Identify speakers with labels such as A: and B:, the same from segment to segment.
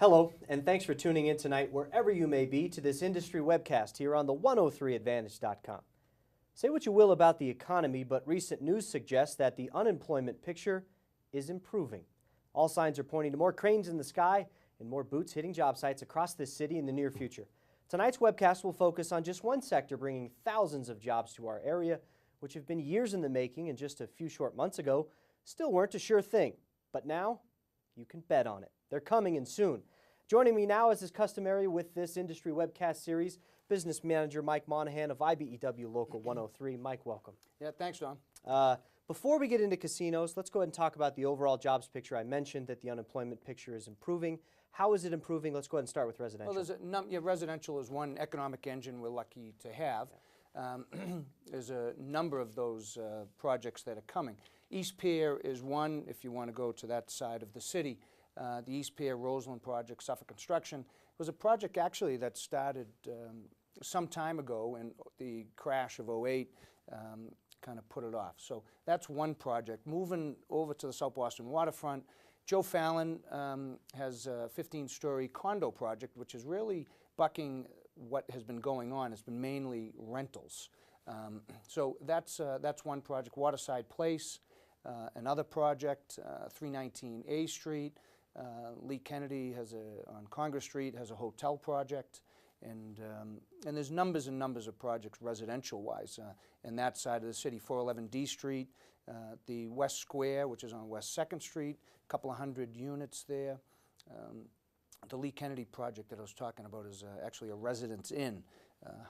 A: Hello, and thanks for tuning in tonight, wherever you may be, to this industry webcast here on the 103advantage.com. Say what you will about the economy, but recent news suggests that the unemployment picture is improving. All signs are pointing to more cranes in the sky and more boots hitting job sites across this city in the near future. Tonight's webcast will focus on just one sector bringing thousands of jobs to our area, which have been years in the making and just a few short months ago still weren't a sure thing. But now, you can bet on it. They're coming and soon. Joining me now, as is customary with this industry webcast series, business manager Mike Monahan of IBEW Local 103. Mike, welcome.
B: Yeah, thanks, Don.
A: Before we get into casinos, let's go ahead and talk about the overall jobs picture. I mentioned that the unemployment picture is improving. How is it improving? Let's go ahead and start with residential.
B: Well, residential is one economic engine we're lucky to have. There's a number of those projects that are coming. East Pier is one, if you want to go to that side of the city. The East Pier Roseland project, Suffolk Construction, was a project actually that started some time ago, and the crash of '08 kind of put it off. So that's one project. Moving over to the South Boston waterfront, Joe Fallon has a 15-story condo project, which is really bucking what has been going on. It's been mainly rentals. So that's one project. Waterside Place, another project, 319 A Street. Lee Kennedy has on Congress Street has a hotel project, and there's numbers and numbers of projects residential-wise in that side of the city. 411 D Street, the West Square, which is on West 2nd Street, a couple of hundred units there. The Lee Kennedy project that I was talking about is actually a Residence Inn,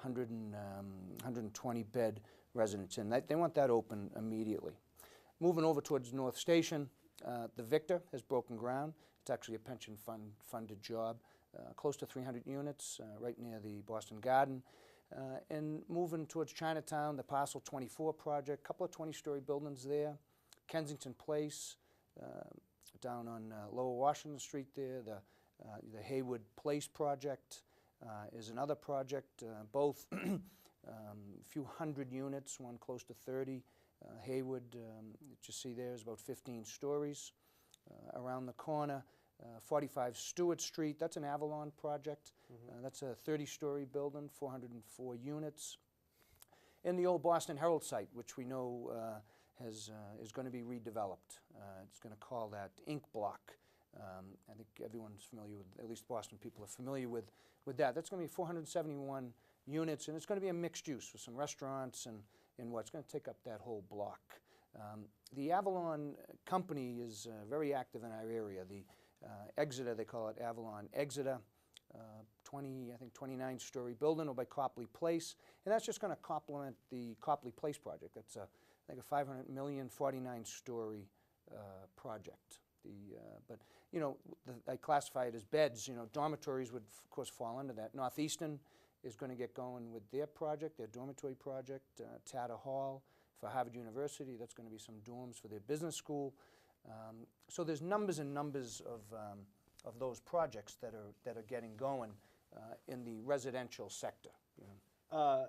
B: 120-bed Residence Inn. They want that open immediately. Moving over towards North Station, the Victor has broken ground. It's actually a pension funded job, close to 300 units, right near the Boston Garden. And moving towards Chinatown, the Parcel 24 project, a couple of 20-story buildings there. Kensington Place, down on Lower Washington Street there, the Haywood Place project is another project, both a few hundred units, one close to 30. Haywood, that you see there, is about 15 stories. Around the corner, 45 Stewart Street, that's an Avalon project. That's a 30-story building, 404 units. And the old Boston Herald site, which we know is going to be redeveloped. It's going to call that Ink Block. I think everyone's familiar with, at least Boston people are familiar with that. That's going to be 471 units, and it's going to be a mixed use with some restaurants and what's going to take up that whole block. The Avalon company is very active in our area. The Exeter, they call it Avalon Exeter, 29-story building over by Copley Place, and that's just going to complement the Copley Place project. That's I think a $500 million, 49-story project. But you know, I classify it as beds. You know, dormitories would of course fall under that. Northeastern is going to get going with their project, their dormitory project. Tatter Hall for Harvard University, that's going to be some dorms for their business school. So there's numbers and numbers of those projects that are getting going in the residential sector. You know.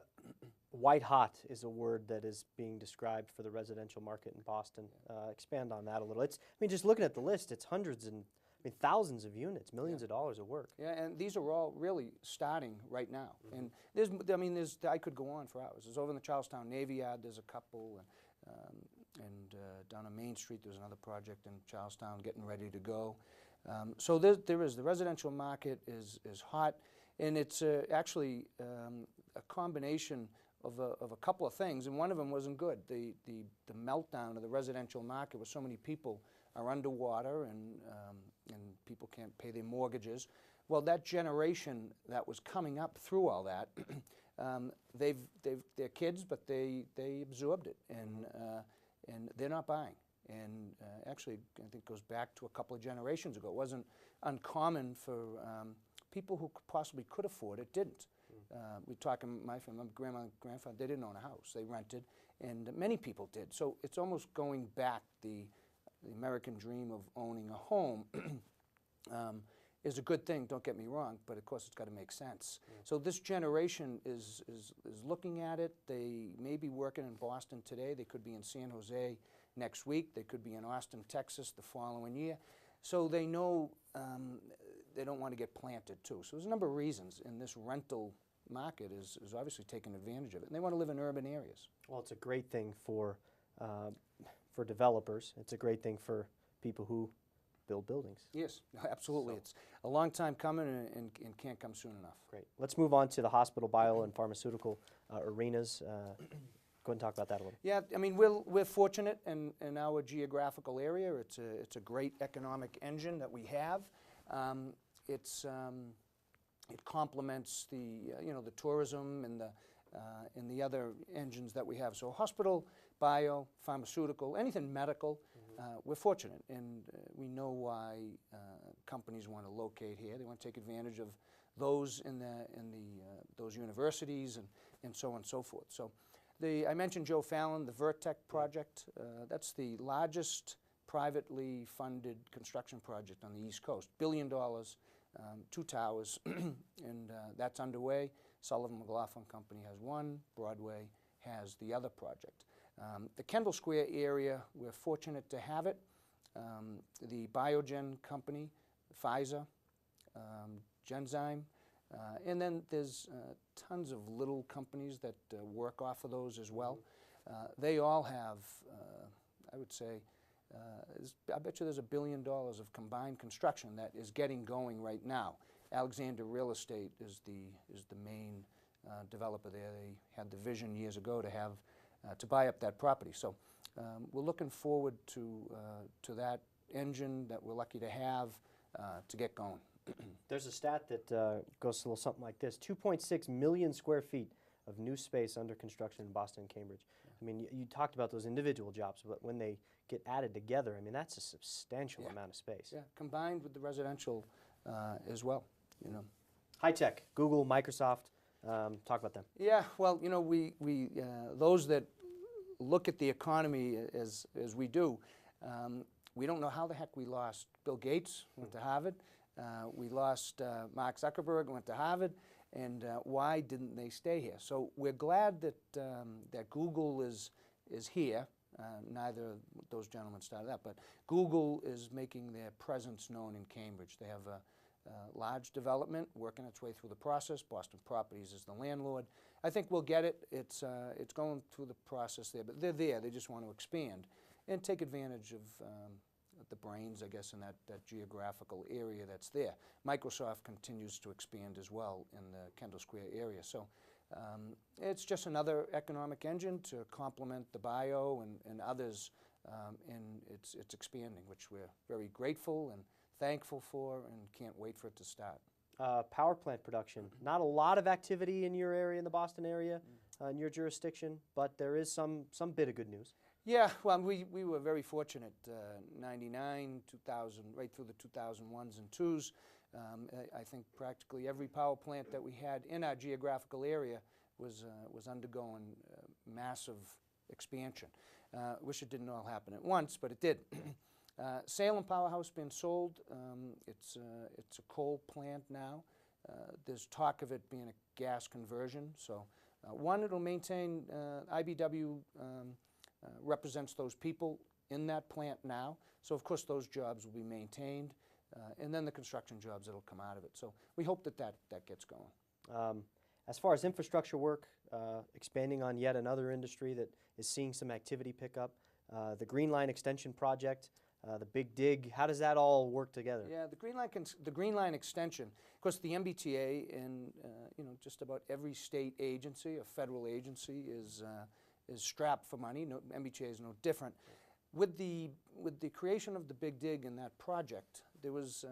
A: White hot is a word that is being described for the residential market in Boston. Expand on that a little. Just looking at the list, it's hundreds and thousands of units, millions of dollars of work.
B: Yeah, and these are all really starting right now. And I could go on for hours. There's over in the Charlestown Navy Yard, there's a couple, and down on Main Street, there's another project in Charlestown getting ready to go. So there is, the residential market is hot, and it's actually a combination of a couple of things, and one of them wasn't good. The meltdown of the residential market, where so many people are underwater and people can't pay their mortgages. Well, that generation that was coming up through all that, they're kids, but they absorbed it, and they're not buying. And actually, I think it goes back to a couple of generations ago. It wasn't uncommon for people who possibly could afford it didn't. We're talking, my family, my grandma and grandfather, they didn't own a house. They rented, and many people did. So it's almost going back, the American dream of owning a home is a good thing, don't get me wrong, but of course it's got to make sense. So this generation is looking at it. They may be working in Boston today. They could be in San Jose next week. They could be in Austin, Texas the following year. So they know they don't want to get planted too. So there's a number of reasons, and this rental market is obviously taking advantage of it, and they want to live in urban areas.
A: Well, it's a great thing for developers. It's a great thing for people who build buildings.
B: Yes, absolutely.
A: So.
B: It's a long time coming and can't come soon enough.
A: Great. Let's move on to the hospital, bio, and pharmaceutical arenas. Go ahead and talk about that a little.
B: Yeah, I mean, we're fortunate in our geographical area. It's a great economic engine that we have. It complements the the tourism and the other engines that we have. So hospital, bio, pharmaceutical, anything medical, we're fortunate, and we know why companies want to locate here. They want to take advantage of those in those universities and so on and so forth. So I mentioned Joe Fallon, the Vertec project. That's the largest privately funded construction project on the East Coast. $1 billion, 2 towers, and that's underway. Sullivan McLaughlin Company has one. Broadway has the other project. The Kendall Square area, we're fortunate to have it. The Biogen company, Pfizer, Genzyme, and then there's tons of little companies that work off of those as well. They all have, I would say, I bet you there's $1 billion of combined construction that is getting going right now. Alexander Real Estate is the main developer there. They had the vision years ago to buy up that property. So we're looking forward to that engine that we're lucky to have to get going.
A: There's a stat that goes a little something like this: 2.6 million square feet of new space under construction in Boston and Cambridge. Yeah. I mean, you talked about those individual jobs, but when they get added together, I mean, that's a substantial amount of space.
B: Yeah, combined with the residential as well,
A: High tech, Google, Microsoft, talk about them.
B: Yeah, well, we those that look at the economy as we do, we don't know how the heck we lost Bill Gates, went to Harvard. We lost Mark Zuckerberg, went to Harvard, and why didn't they stay here? So we're glad that that Google is here. Neither of those gentlemen started that, but Google is making their presence known in Cambridge. They have a large development working its way through the process. Boston Properties is the landlord. I think we'll get it. It's going through the process there, but they're there. They just want to expand and take advantage of the brains, I guess, in that geographical area that's there. Microsoft continues to expand as well in the Kendall Square area. So it's just another economic engine to complement the bio and others, and it's expanding, which we're very grateful and thankful for and can't wait for it to start.
A: Power plant production. Not a lot of activity in your area, in the Boston area, in your jurisdiction, but there is some bit of good news.
B: Yeah, well, we were very fortunate, 99, 2000, right through the 2001s and 2s. I think practically every power plant that we had in our geographical area was undergoing massive expansion. Wish it didn't all happen at once, but it did. Salem Powerhouse been sold. It's a coal plant now. There's talk of it being a gas conversion. So one, it'll maintain, IBEW represents those people in that plant now. So of course those jobs will be maintained, and then the construction jobs that'll come out of it. So we hope that gets going.
A: As far as infrastructure work, expanding on yet another industry that is seeing some activity pick up, the Green Line Extension project, the Big Dig, how does that all work together?
B: Yeah, the Green Line Extension, of course the MBTA and just about every state agency, a federal agency, is strapped for money. No, MBTA is no different. With the creation of the Big Dig in that project, there was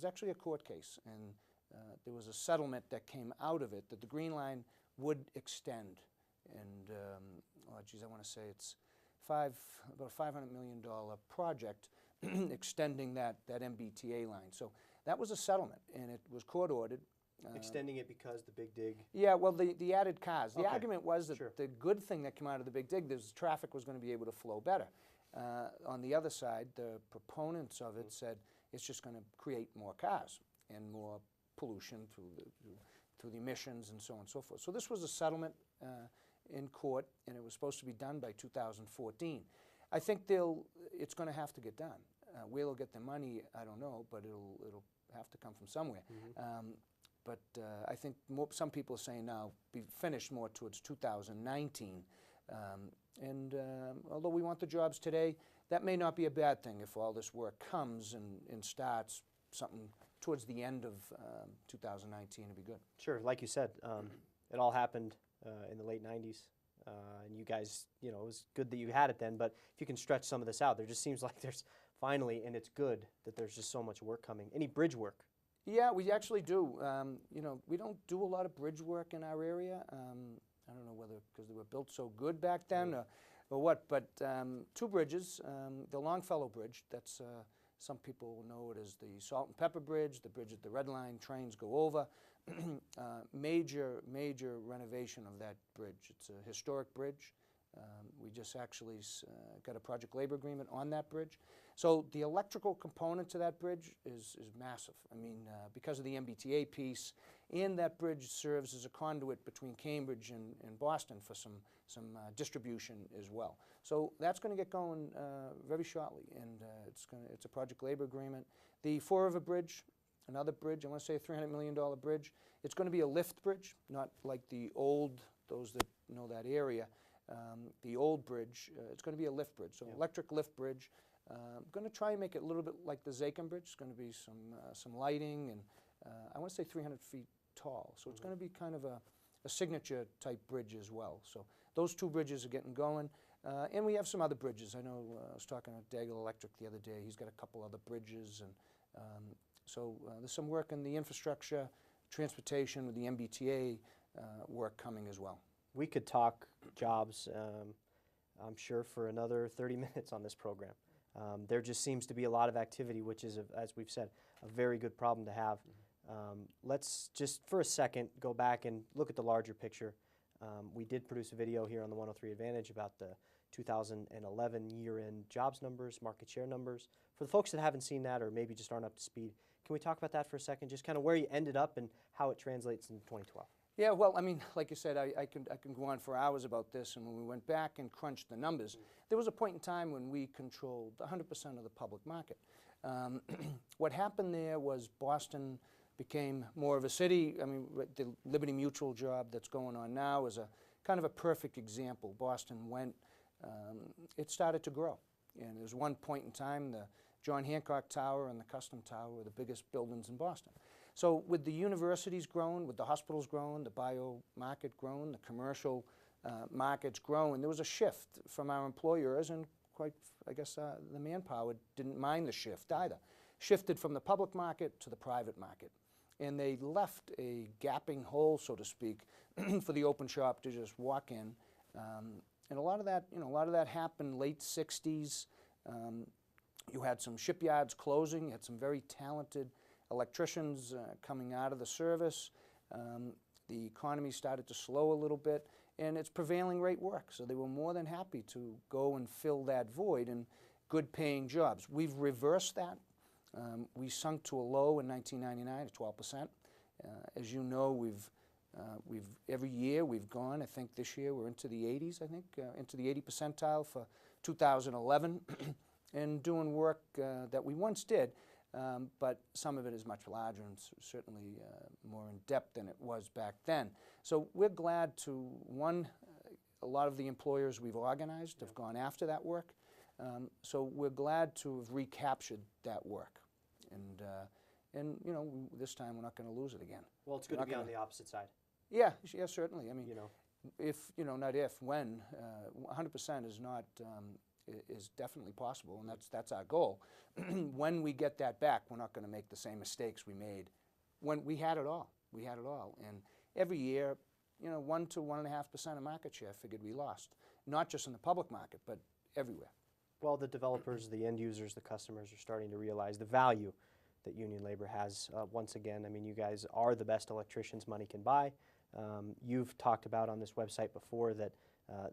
B: actually a court case, and there was a settlement that came out of it that the Green Line would extend, and oh geez, I want to say it's about a $500 million project extending that MBTA line. So that was a settlement, and it was court ordered.
A: Extending it because the Big Dig?
B: Yeah, well, the added cars. The
A: Okay.
B: argument was that
A: Sure.
B: the good thing that came out of the Big Dig, is traffic was going to be able to flow better. On the other side, the proponents of it said it's just going to create more cars and more pollution through the emissions and so on and so forth. So this was a settlement in court, and it was supposed to be done by 2014. I think it's going to have to get done. Where they'll get the money, I don't know, but it'll have to come from somewhere. But I think some people are saying now be finished more towards 2019. Although we want the jobs today, that may not be a bad thing if all this work comes and starts something towards the end of 2019 would be good.
A: Sure, like you said, it all happened in the late 90s. And you guys, it was good that you had it then, but if you can stretch some of this out, there just seems like there's finally, and it's good that there's just so much work coming. Any bridge work?
B: Yeah, we actually do. We don't do a lot of bridge work in our area. I don't know whether because they were built so good back then or what, but two bridges. The Longfellow Bridge, that's some people know it as the Salt and Pepper Bridge, the bridge that the Red Line trains go over. Major renovation of that bridge. It's a historic bridge. We just actually got a project labor agreement on that bridge. So the electrical component to that bridge is massive. I mean, because of the MBTA piece, and that bridge serves as a conduit between Cambridge and Boston for some distribution as well. So that's going to get going very shortly, and it's a project labor agreement. The Fall River Bridge, another bridge, I want to say a $300 million bridge. It's going to be a lift bridge, not like the old, those that know that area, the old bridge. It's going to be a lift bridge, so electric lift bridge. I'm going to try and make it a little bit like the Zakim Bridge. It's going to be some lighting, and I want to say 300 feet tall. So it's going to be kind of a signature type bridge as well. So those two bridges are getting going. And we have some other bridges. I know I was talking to Daigle Electric the other day. He's got a couple other bridges, and so there's some work in the infrastructure, transportation with the MBTA work coming as well.
A: We could talk jobs, I'm sure, for another 30 minutes on this program. There just seems to be a lot of activity, which is, as we've said, a very good problem to have. Let's just for a second go back and look at the larger picture. We did produce a video here on the 103 Advantage about the 2011 year-end jobs numbers, market share numbers. For the folks that haven't seen that or maybe just aren't up to speed, can we talk about that for a second? Just kind of where you ended up and how it translates in 2012.
B: Yeah, well, I mean, like you said, I can go on for hours about this, and when we went back and crunched the numbers, there was a point in time when we controlled 100% of the public market. What happened there was Boston became more of a city. I mean, the Liberty Mutual job that's going on now is a kind of a perfect example. Boston went, it started to grow. And there was one point in time, the John Hancock Tower and the Custom Tower were the biggest buildings in Boston. So with the universities growing, with the hospitals growing, the bio market growing, the commercial markets growing, there was a shift from our employers, and quite, I guess, the manpower didn't mind the shift either. Shifted from the public market to the private market. And they left a gapping hole, so to speak, for the open shop to just walk in. And a lot of that happened late 60s. You had some shipyards closing. You had some very talented electricians coming out of the service. The economy started to slow a little bit, and it's prevailing rate work. So they were more than happy to go and fill that void in good paying jobs. We've reversed that. We sunk to a low in 1999 at 12%. As you know, we've every year we've gone. I think this year we're into the 80s. I think into the 80 percentile for 2011, and doing work that we once did, but some of it is much larger and certainly more in depth than it was back then. So we're glad to a lot of the employers we've organized have gone after that work. So we're glad to have recaptured that work, and this time we're not going to lose it again.
A: Well, it's good to be on the opposite side.
B: Yeah, certainly. I mean, not if, when, 100% is not is definitely possible, and that's our goal. When we get that back, we're not going to make the same mistakes we made when we had it all. We had it all, and every year, 1 to 1.5% of market share figured we lost, not just in the public market, but everywhere.
A: Well, the developers, the end users, the customers are starting to realize the value that union labor has. Once again, I mean, you guys are the best electricians money can buy. You've talked about on this website before that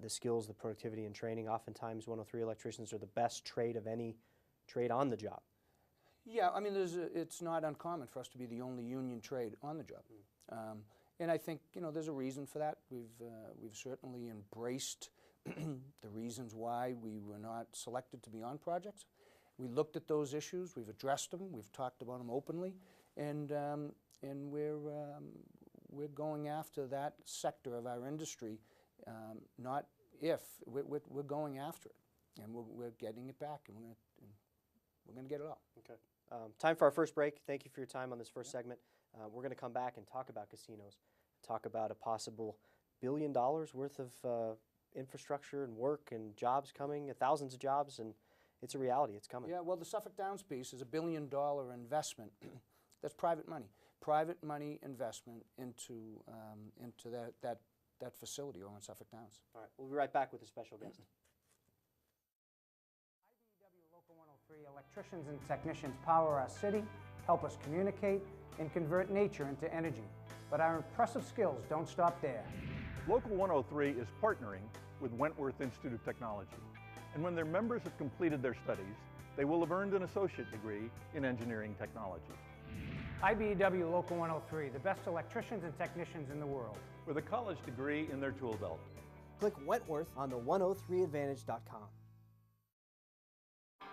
A: the skills, the productivity, and training, oftentimes 103 electricians are the best trade of any trade on the job.
B: Yeah, I mean, it's not uncommon for us to be the only union trade on the job. And I think, there's a reason for that. We've certainly embraced the reasons why we were not selected to be on projects. We looked at those issues, we've addressed them, we've talked about them openly, and we're going after that sector of our industry, not if. We're going after it, and we're getting it back, and we're going to get it all.
A: Okay. Time for our first break. Thank you for your time on this first segment. We're going to come back and talk about casinos, talk about a possible $1 billion worth of infrastructure and work and jobs coming, thousands of jobs, and it's a reality. It's coming.
B: Yeah, well, the Suffolk Downs piece is a $1 billion investment. That's private money investment into that facility over in Suffolk Downs.
A: All right, we'll be right back with a special guest.
C: IBEW Local 103 electricians and technicians power our city, help us communicate, and convert nature into energy. But our impressive skills don't stop there.
D: Local 103 is partnering with Wentworth Institute of Technology, and when their members have completed their studies, they will have earned an associate degree in engineering technology.
C: IBEW Local 103, the best electricians and technicians in the world.
D: With a college degree in their tool belt.
A: Click Wentworth on the 103advantage.com.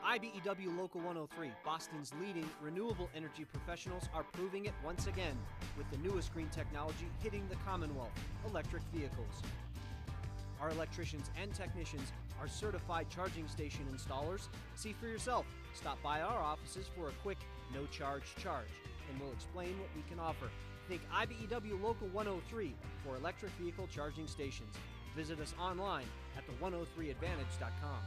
A: IBEW Local 103, Boston's leading renewable energy professionals, are proving it once again with the newest green technology hitting the Commonwealth, electric vehicles. Our electricians and technicians are certified charging station installers. See for yourself. Stop by our offices for a quick, no-charge charge, and we'll explain what we can offer. Think IBEW Local 103 for electric vehicle charging stations. Visit us online at the103advantage.com.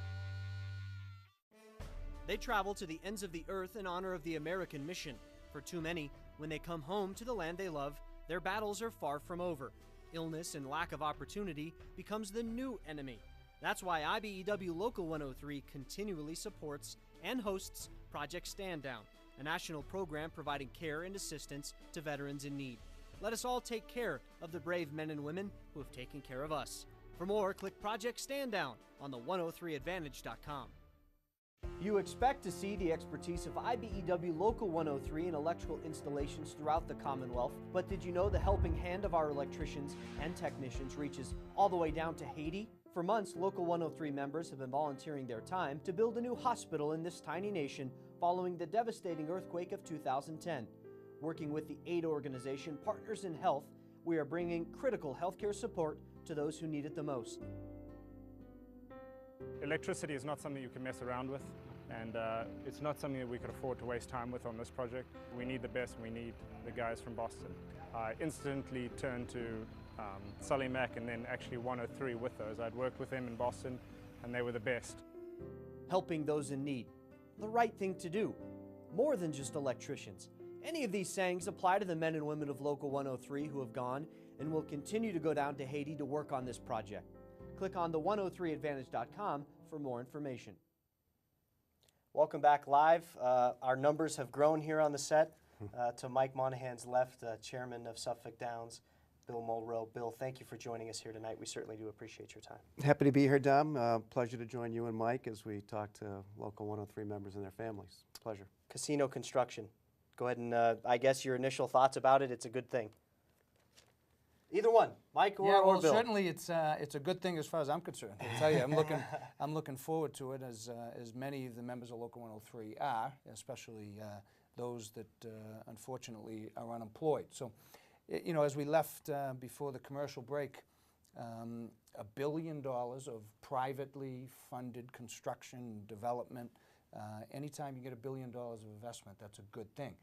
A: They travel to the ends of the earth in honor of the American mission. For too many, when they come home to the land they love, their battles are far from over. Illness and lack of opportunity becomes the new enemy. That's why IBEW Local 103 continually supports and hosts Project Stand Down, a national program providing care and assistance to veterans in need. Let us all take care of the brave men and women who have taken care of us. For more, click Project Stand Down on the 103advantage.com. You expect to see the expertise of IBEW Local 103 in electrical installations throughout the Commonwealth, but did you know the helping hand of our electricians and technicians reaches all the way down to Haiti? For months, Local 103 members have been volunteering their time to build a new hospital in this tiny nation following the devastating earthquake of 2010. Working with the aid organization Partners in Health, we are bringing critical healthcare support to those who need it the most.
E: Electricity is not something you can mess around with, and it's not something that we could afford to waste time with on this project. We need the best, and we need the guys from Boston. I instantly turned to Sully Mack and then actually 103 with those. I'd worked with them in Boston, and they were the best.
A: Helping those in need, the right thing to do, more than just electricians. Any of these sayings apply to the men and women of Local 103 who have gone and will continue to go down to Haiti to work on this project. Click on the 103advantage.com for more information. Welcome back live. Our numbers have grown here on the set. To Mike Monahan's left, Chairman of Suffolk Downs, Bill Mulrow. Bill, thank you for joining us here tonight. We certainly do appreciate your time.
F: Happy to be here, Dom. Pleasure to join you and Mike as we talk to Local 103 members and their families. Pleasure.
A: Casino construction. Go ahead and, I guess, your initial thoughts about it. It's a good thing. Either one, Mike or,
B: yeah, well,
A: or Bill.
B: Certainly it's a good thing as far as I'm concerned. I'll tell you, I'm looking forward to it as many of the members of Local 103 are, especially those that unfortunately are unemployed. So, you know, as we left before the commercial break, $1 billion of privately funded construction development. Anytime you get $1 billion of investment, that's a good thing.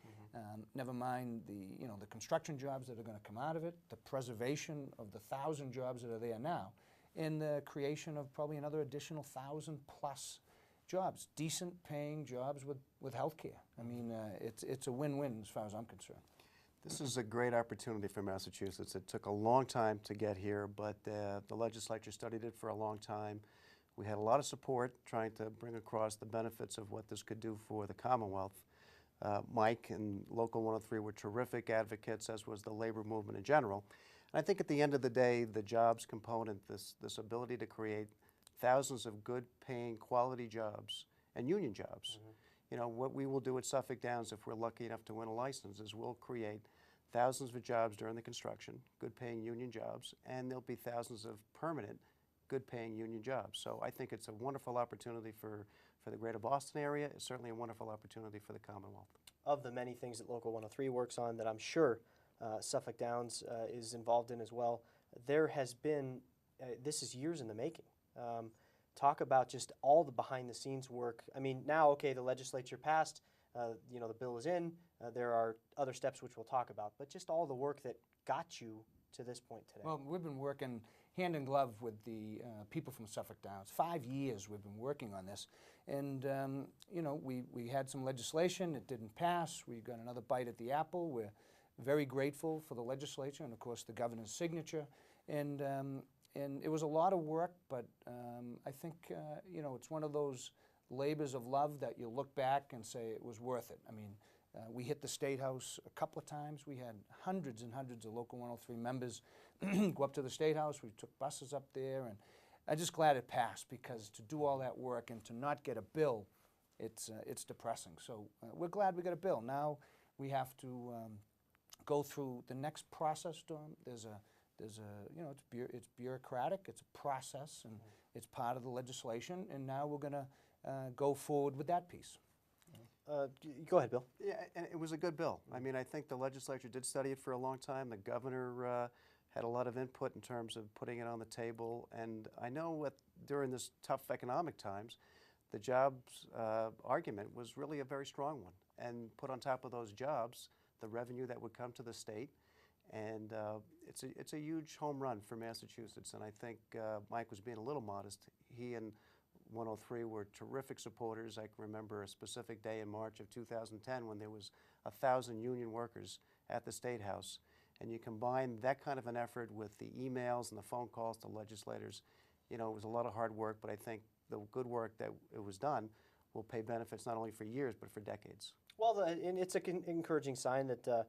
B: Never mind the construction jobs that are going to come out of it, the preservation of the 1,000 jobs that are there now, and the creation of probably another additional 1,000+ jobs, decent paying jobs with health care. I mean, it's a win-win as far as I'm concerned.
F: This is a great opportunity for Massachusetts. It took a long time to get here, but the legislature studied it for a long time. We had a lot of support trying to bring across the benefits of what this could do for the Commonwealth. Mike and Local 103 were terrific advocates, as was the labor movement in general. And I think at the end of the day, the jobs component, this ability to create thousands of good paying quality jobs and union jobs. You know, what we will do at Suffolk Downs, if we're lucky enough to win a license, is we'll create thousands of jobs during the construction, good paying union jobs, and there'll be thousands of permanent good paying union jobs. So I think it's a wonderful opportunity for the greater Boston area. It's certainly a wonderful opportunity for the Commonwealth.
A: Of the many things that Local 103 works on that I'm sure Suffolk Downs is involved in as well, there has been, this is years in the making. Talk about just all the behind the scenes work. I mean, now, okay, the legislature passed, you know, the bill is in, there are other steps which we'll talk about, but just all the work that got you to this point today.
B: Well, we've been working hand in glove with the people from Suffolk Downs. 5 years we've been working on this. And, you know, we had some legislation, it didn't pass, we got another bite at the apple. We're very grateful for the legislature and, of course, the governor's signature. And it was a lot of work, but I think, you know, it's one of those labors of love that you look back and say it was worth it. I mean, we hit the State House a couple of times. We had hundreds and hundreds of Local 103 members go up to the State House. We took buses up there, and I'm just glad it passed, because to do all that work and to not get a bill, it's depressing. So we're glad we got a bill. Now we have to go through the next process, Dawn. There's a you know, it's bureaucratic, it's a process, and it's part of the legislation, and now we're going to go forward with that piece.
A: Go ahead, Bill.
F: Yeah, and it was a good bill. I mean, I think the legislature did study it for a long time. The governor had a lot of input in terms of putting it on the table, and I know during this tough economic times, the jobs argument was really a very strong one, and put on top of those jobs, the revenue that would come to the state. And it's a huge home run for Massachusetts, and I think Mike was being a little modest. He and 103 were terrific supporters. I can remember a specific day in March of 2010 when there was 1,000 union workers at the State House, and you combine that kind of an effort with the emails and the phone calls to legislators. You know, it was a lot of hard work, but I think the good work that it was done will pay benefits not only for years but for decades.
A: Well, and it's an encouraging sign that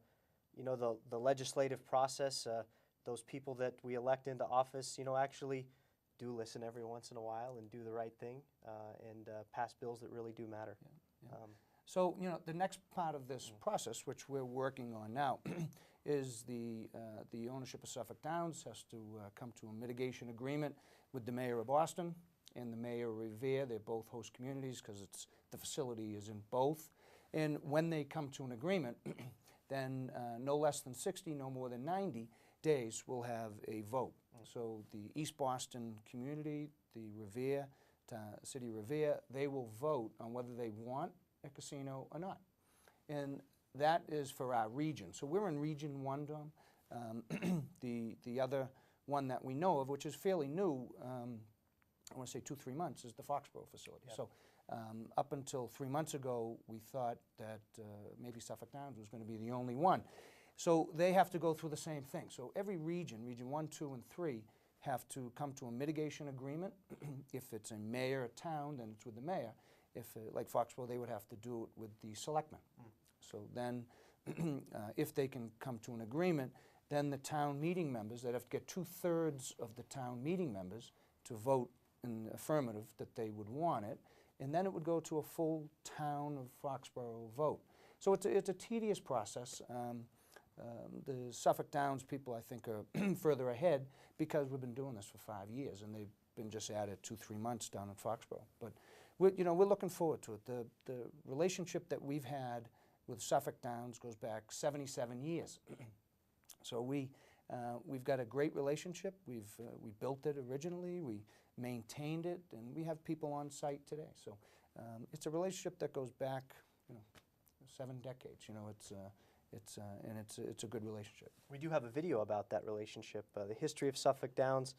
A: you know, the legislative process, those people that we elect into office, you know, actually do listen every once in a while and do the right thing and pass bills that really do matter.
B: Yeah, yeah. So, you know, the next part of this process, which we're working on now, is the ownership of Suffolk Downs has to come to a mitigation agreement with the mayor of Boston and the mayor of Revere. They're both host communities because the facility is in both. And when they come to an agreement, then no less than 60, no more than 90 days, we'll have a vote. So the East Boston community, the Revere, City of Revere, they will vote on whether they want a casino or not. And that is for our region. So we're in Region 1, Dom. The other one that we know of, which is fairly new, I want to say 2-3 months, is the Foxborough facility. Yep. So up until 3 months ago, we thought that maybe Suffolk Downs was going to be the only one. So they have to go through the same thing. So every region, Region 1, 2, and 3, have to come to a mitigation agreement. If it's a mayor, a town, then it's with the mayor. If, like Foxborough, they would have to do it with the selectmen. So then, if they can come to an agreement, then the town meeting members, they'd have to get 2/3 of the town meeting members to vote in the affirmative that they would want it, and then it would go to a full town of Foxborough vote. So it's a tedious process. The Suffolk Downs people, I think, are further ahead because we've been doing this for 5 years, and they've been just added 2-3 months down in Foxborough. But we're looking forward to it. The relationship that we've had with Suffolk Downs goes back 77 years. So we've got a great relationship. We built it originally, we maintained it, and we have people on site today. So it's a relationship that goes back, 7 decades. It's a good relationship.
A: We do have a video about that relationship, the history of Suffolk Downs,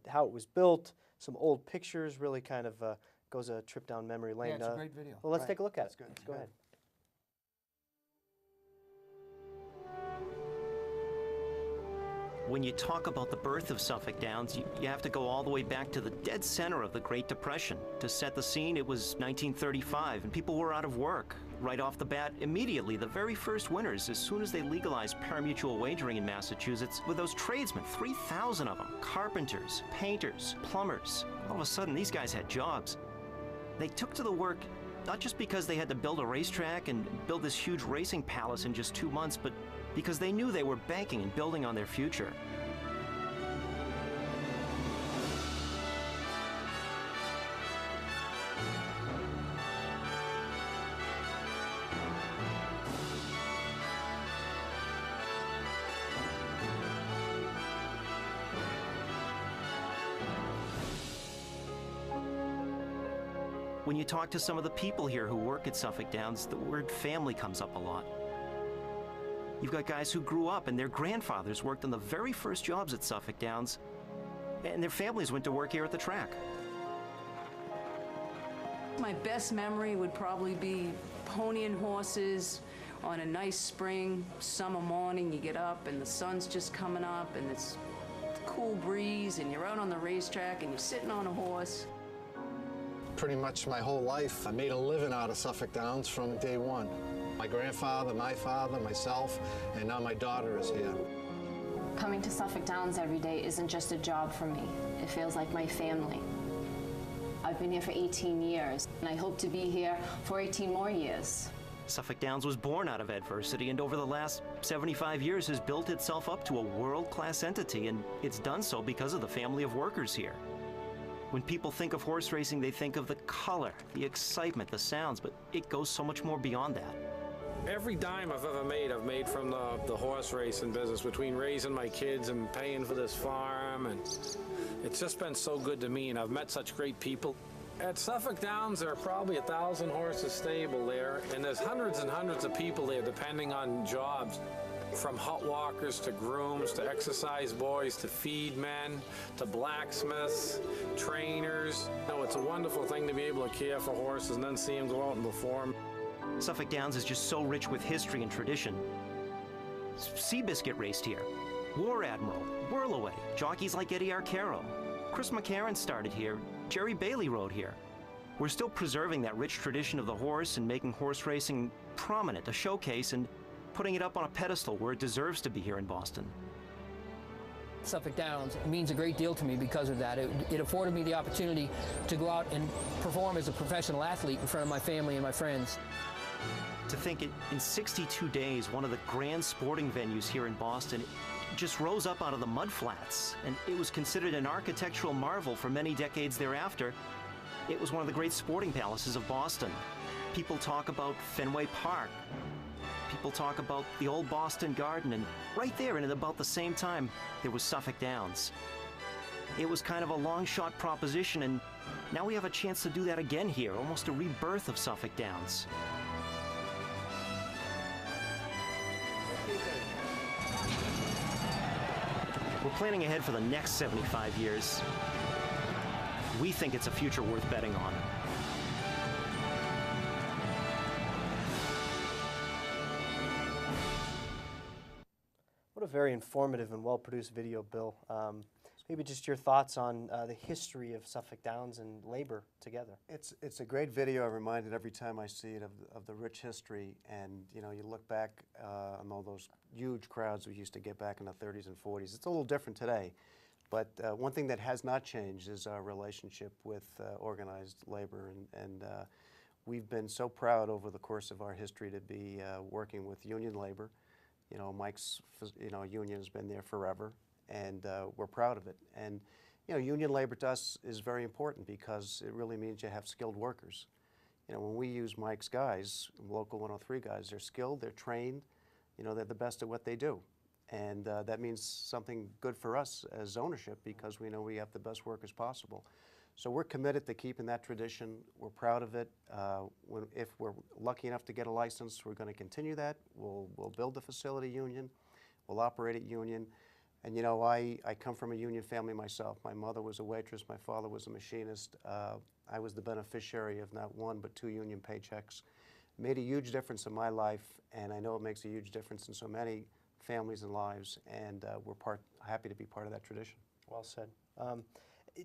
A: how it was built, some old pictures, really kind of goes a trip down memory lane.
B: Yeah, it's a great video.
A: Well, let's take a look at it.
F: Good.
A: Go ahead.
G: When you talk about the birth of Suffolk Downs, you have to go all the way back to the dead center of the Great Depression. To set the scene, it was 1935, and people were out of work. Right off the bat, immediately, the very first winters, as soon as they legalized pari-mutuel wagering in Massachusetts, with those tradesmen, 3,000 of them, carpenters, painters, plumbers, all of a sudden, these guys had jobs. They took to the work not just because they had to build a racetrack and build this huge racing palace in just 2 months, but because they knew they were banking and building on their future. When you talk to some of the people here who work at Suffolk Downs, the word family comes up a lot. You've got guys who grew up and their grandfathers worked on the very first jobs at Suffolk Downs, and their families went to work here at the track.
H: My best memory would probably be ponying horses on a nice spring summer morning. You get up and the sun's just coming up and it's a cool breeze and you're out on the racetrack and you're sitting on a horse.
I: Pretty much my whole life, I made a living out of Suffolk Downs from day one. My grandfather, my father, myself, and now my daughter is here.
J: Coming to Suffolk Downs every day isn't just a job for me. It feels like my family. I've been here for 18 years, and I hope to be here for 18 more years.
G: Suffolk Downs was born out of adversity, and over the last 75 years has built itself up to a world-class entity, and it's done so because of the family of workers here. When people think of horse racing, they think of the color, the excitement, the sounds, but it goes so much more beyond that.
K: Every dime I've ever made, I've made from the horse racing business, between raising my kids and paying for this farm, and it's just been so good to me, and I've met such great people. At Suffolk Downs, there are probably 1,000 horses stable there, and there's hundreds and hundreds of people there depending on jobs. From hot walkers to grooms to exercise boys to feed men to blacksmiths, trainers. You know, it's a wonderful thing to be able to care for horses and then see them go out and perform.
G: Suffolk Downs is just so rich with history and tradition. Seabiscuit raced here. War Admiral, Whirlaway, jockeys like Eddie Arcaro. Chris McCarron started here. Jerry Bailey rode here. We're still preserving that rich tradition of the horse and making horse racing prominent, a showcase, and putting it up on a pedestal where it deserves to be here in Boston.
L: Suffolk Downs means a great deal to me because of that. It afforded me the opportunity to go out and perform as a professional athlete in front of my family and my friends.
G: To think in 62 days, one of the grand sporting venues here in Boston just rose up out of the mudflats, and it was considered an architectural marvel for many decades thereafter. It was one of the great sporting palaces of Boston. People talk about Fenway Park. People talk about the old Boston Garden, and right there, and at about the same time, there was Suffolk Downs. It was kind of a long shot proposition, and now we have a chance to do that again here, almost a rebirth of Suffolk Downs. We're planning ahead for the next 75 years. We think it's a future worth betting on.
A: What a very informative and well-produced video, Bill. Maybe just your thoughts on the history of Suffolk Downs and labor together.
F: It's a great video. I'm reminded every time I see it of the rich history, and you know, you look back on all those huge crowds we used to get back in the 30s and 40s. It's a little different today, but one thing that has not changed is our relationship with organized labor, and we've been so proud over the course of our history to be working with union labor. You know, Mike's union has been there forever, and we're proud of it. And you know, union labor to us is very important because it really means you have skilled workers. You know, when we use Mike's guys, local 103 guys, they're skilled, they're trained, you know, they're the best at what they do. And that means something good for us as ownership because we know we have the best workers possible. So we're committed to keeping that tradition. We're proud of it. If we're lucky enough to get a license, we're going to continue that. We'll build the facility union. We'll operate it union. And you know, I come from a union family myself. My mother was a waitress. My father was a machinist. I was the beneficiary of not one but 2 union paychecks. Made a huge difference in my life, and I know it makes a huge difference in so many families and lives. And we're happy to be part of that tradition.
A: Well said.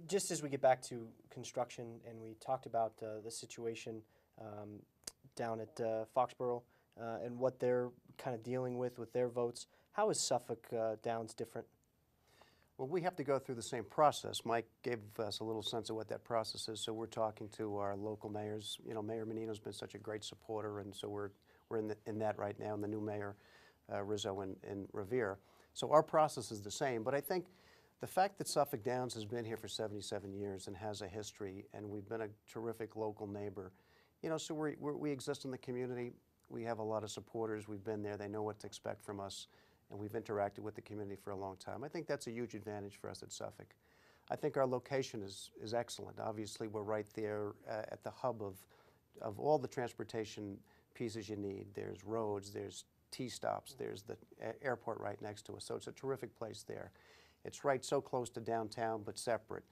A: Just as we get back to construction, and we talked about the situation down at Foxborough and what they're kind of dealing with their votes, how is Suffolk Downs different?
F: Well, we have to go through the same process. Mike gave us a little sense of what that process is, so we're talking to our local mayors. You know, Mayor Menino's been such a great supporter, and so we're in that right now, and the new mayor, Rizzo and Revere. So our process is the same, but I think The fact that Suffolk Downs has been here for 77 years and has a history, and we've been a terrific local neighbor, you know, so we exist in the community. We have a lot of supporters. We've been there. They know what to expect from us, and we've interacted with the community for a long time. I think that's a huge advantage for us at Suffolk. I think our location is excellent. Obviously, we're right there at the hub of all the transportation pieces you need. There's roads, there's T-stops, there's the airport right next to us, so it's a terrific place there. It's right so close to downtown, but separate.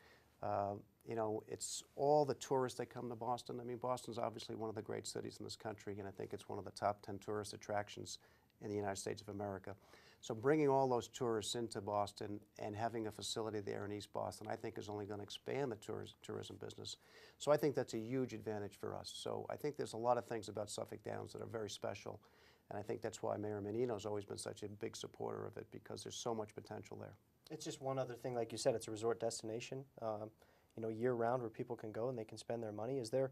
F: You know, it's all the tourists that come to Boston. I mean, Boston's obviously one of the great cities in this country, and I think it's one of the top 10 tourist attractions in the United States of America. So bringing all those tourists into Boston and having a facility there in East Boston, I think is only going to expand the tourism business. So I think that's a huge advantage for us. So I think there's a lot of things about Suffolk Downs that are very special, and I think that's why Mayor Menino's always been such a big supporter of it, because there's so much potential there.
A: It's just one other thing, like you said, it's a resort destination, you know, year-round where people can go and they can spend their money. Is there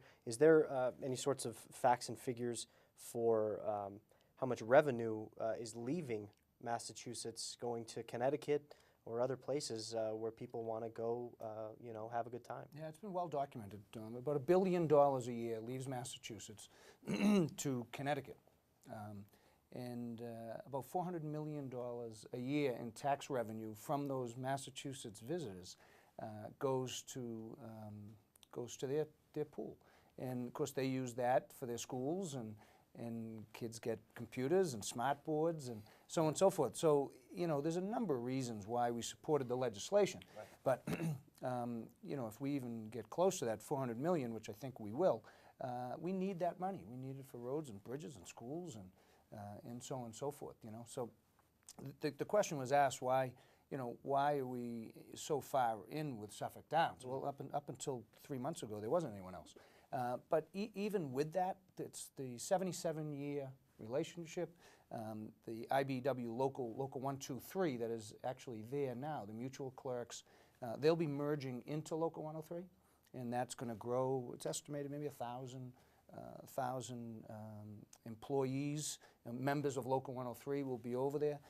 A: any sorts of facts and figures for how much revenue is leaving Massachusetts going to Connecticut or other places where people want to go, you know, have a good time?
B: Yeah, it's been well documented. About $1 billion a year leaves Massachusetts to Connecticut. And about $400 million a year in tax revenue from those Massachusetts visitors goes to their pool. And of course they use that for their schools, and kids get computers and smart boards and so on and so forth. So, you know, there's a number of reasons why we supported the legislation. Right. But, you know, if we even get close to that $400 million, which I think we will, we need that money. We need it for roads and bridges and schools and so on and so forth, you know. So the question was asked, why, you know, why are we so far in with Suffolk Downs? Well, up until 3 months ago, there wasn't anyone else. But even with that, it's the 77-year relationship. The IBEW Local 123 that is actually there now, the mutual clerks, they'll be merging into Local 103, and that's going to grow. It's estimated maybe 1,000 employees, members of Local 103 will be over there.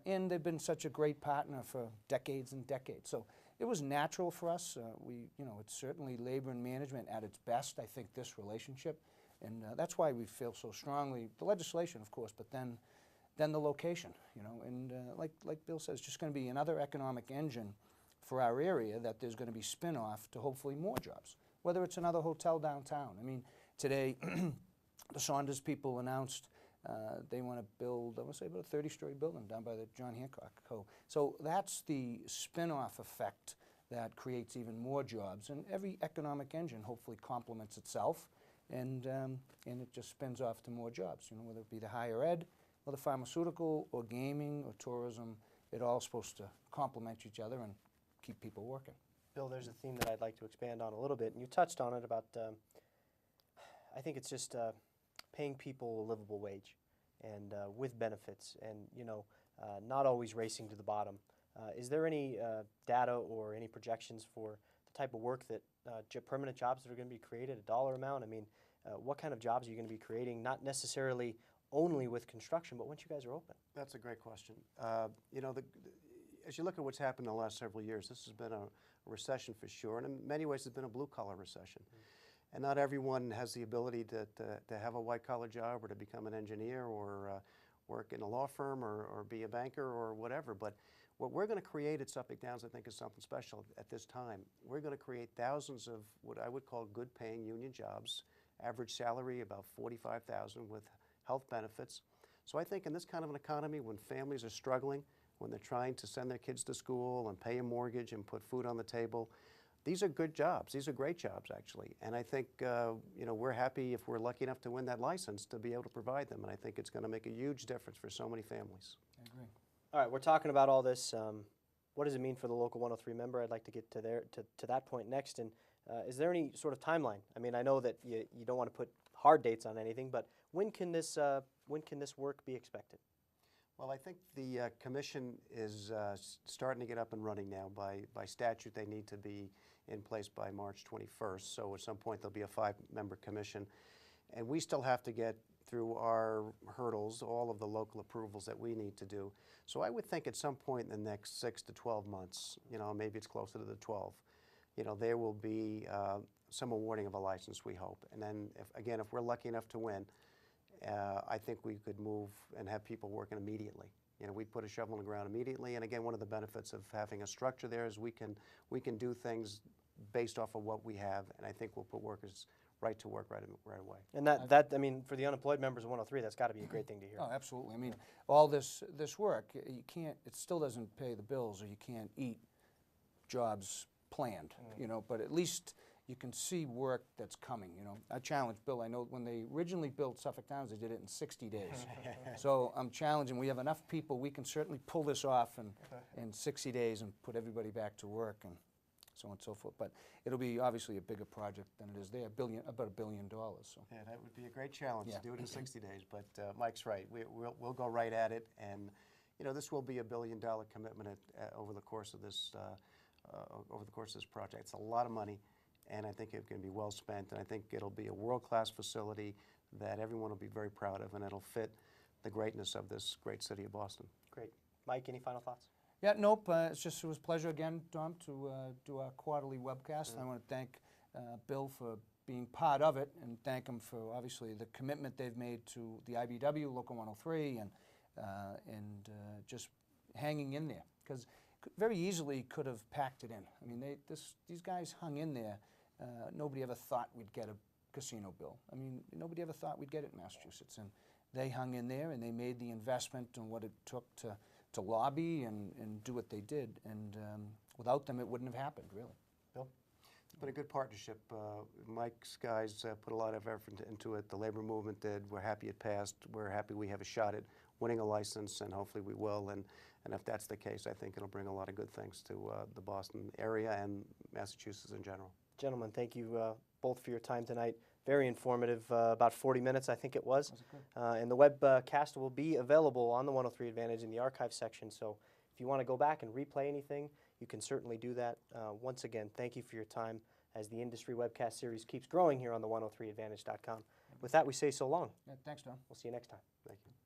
B: And they've been such a great partner for decades and decades. So it was natural for us. You know, it's certainly labor and management at its best, I think, this relationship. And that's why we feel so strongly, the legislation, of course, but then the location, you know. And like Bill says, it's just going to be another economic engine for our area, that there's going to be spin-off to hopefully more jobs, whether it's another hotel downtown. I mean, today, the Saunders people announced they want to build, I want to say, about a 30-story building down by the John Hancock Co. So that's the spin-off effect that creates even more jobs. And every economic engine hopefully complements itself, and it just spins off to more jobs, you know, whether it be the higher ed or the pharmaceutical or gaming or tourism. It all supposed to complement each other and keep people working.
A: Bill, there's a theme that I'd like to expand on a little bit, and you touched on it about, I think it's just paying people a livable wage, and with benefits, and, you know, not always racing to the bottom. Is there any data or any projections for the type of work that permanent jobs that are going to be created, a dollar amount? I mean, what kind of jobs are you going to be creating, not necessarily only with construction, but once you guys are open?
F: That's a great question. You know, as you look at what's happened in the last several years, this has been a recession for sure, and in many ways it's been a blue-collar recession. Mm-hmm. And not everyone has the ability to have a white-collar job, or to become an engineer, or work in a law firm, or be a banker, or whatever. But what we're going to create at Suffolk Downs, I think, is something special at this time. We're going to create thousands of what I would call good-paying union jobs, average salary about $45,000 with health benefits. So I think in this kind of an economy, when families are struggling, when they're trying to send their kids to school and pay a mortgage and put food on the table, these are good jobs. These are great jobs, actually. And I think, you know, we're happy if we're lucky enough to win that license to be able to provide them. And I think it's going to make a huge difference for so many families.
B: I agree.
A: All right, we're talking about all this. What does it mean for the Local 103 member? I'd like to get to that point next. And is there any sort of timeline? I mean, I know that you don't want to put hard dates on anything, but when can this work be expected?
F: Well, I think the commission is starting to get up and running now. By statute, they need to be in place by March 21st. So at some point, there'll be a 5-member commission. And we still have to get through our hurdles, all of the local approvals that we need to do. So I would think at some point in the next 6 to 12 months, maybe it's closer to the 12, there will be some awarding of a license, we hope. And then, if we're lucky enough to win, I think we could move and have people working immediately. We'd put a shovel in the ground immediately. And again, one of the benefits of having a structure there is we can do things based off of what we have, and I think we'll put workers right to work right away.
A: And that I mean, for the unemployed members of 103, that's got to be a great thing to hear.
B: Oh, absolutely. I mean, all this work, it still doesn't pay the bills, or you can't eat jobs planned, but at least you can see work that's coming, I challenge Bill. I know when they originally built Suffolk Downs, they did it in 60 days. So I'm challenging, we have enough people, we can certainly pull this off in 60 days and put everybody back to work and so on and so forth. But it'll be obviously a bigger project than it is there, about $1 billion. So.
F: Yeah, that would be a great challenge to do it in 60 days. But Mike's right. We'll go right at it, and this will be $1 billion commitment over the course of this project. It's a lot of money, and I think it can be well spent. And I think it'll be a world-class facility that everyone will be very proud of, and it'll fit the greatness of this great city of Boston.
A: Great, Mike. Any final thoughts?
B: Yeah, nope. It was a pleasure again, Tom, to do our quarterly webcast. I want to thank Bill for being part of it, and thank him for obviously the commitment they've made to the IBEW, Local 103, and just hanging in there, because very easily could have packed it in. I mean, these guys hung in there. Nobody ever thought we'd get a casino bill. I mean, nobody ever thought we'd get it in Massachusetts, and they hung in there, and they made the investment and what it took to lobby and do what they did, and without them it wouldn't have happened, really.
A: Bill?
F: It's been a good partnership. Mike's guys put a lot of effort into it. The labor movement did. We're happy it passed. We're happy we have a shot at winning a license, and hopefully we will. And if that's the case, I think it'll bring a lot of good things to the Boston area and Massachusetts in general.
A: Gentlemen, thank you both for your time tonight. Very informative, about 40 minutes, I think it was. And the webcast will be available on the 103 Advantage in the archive section. So if you want to go back and replay anything, you can certainly do that. Once again, thank you for your time as the Industry Webcast series keeps growing here on the 103advantage.com. With that, we say so long.
B: Yeah, thanks, Tom.
A: We'll see you next time.
F: Thank you.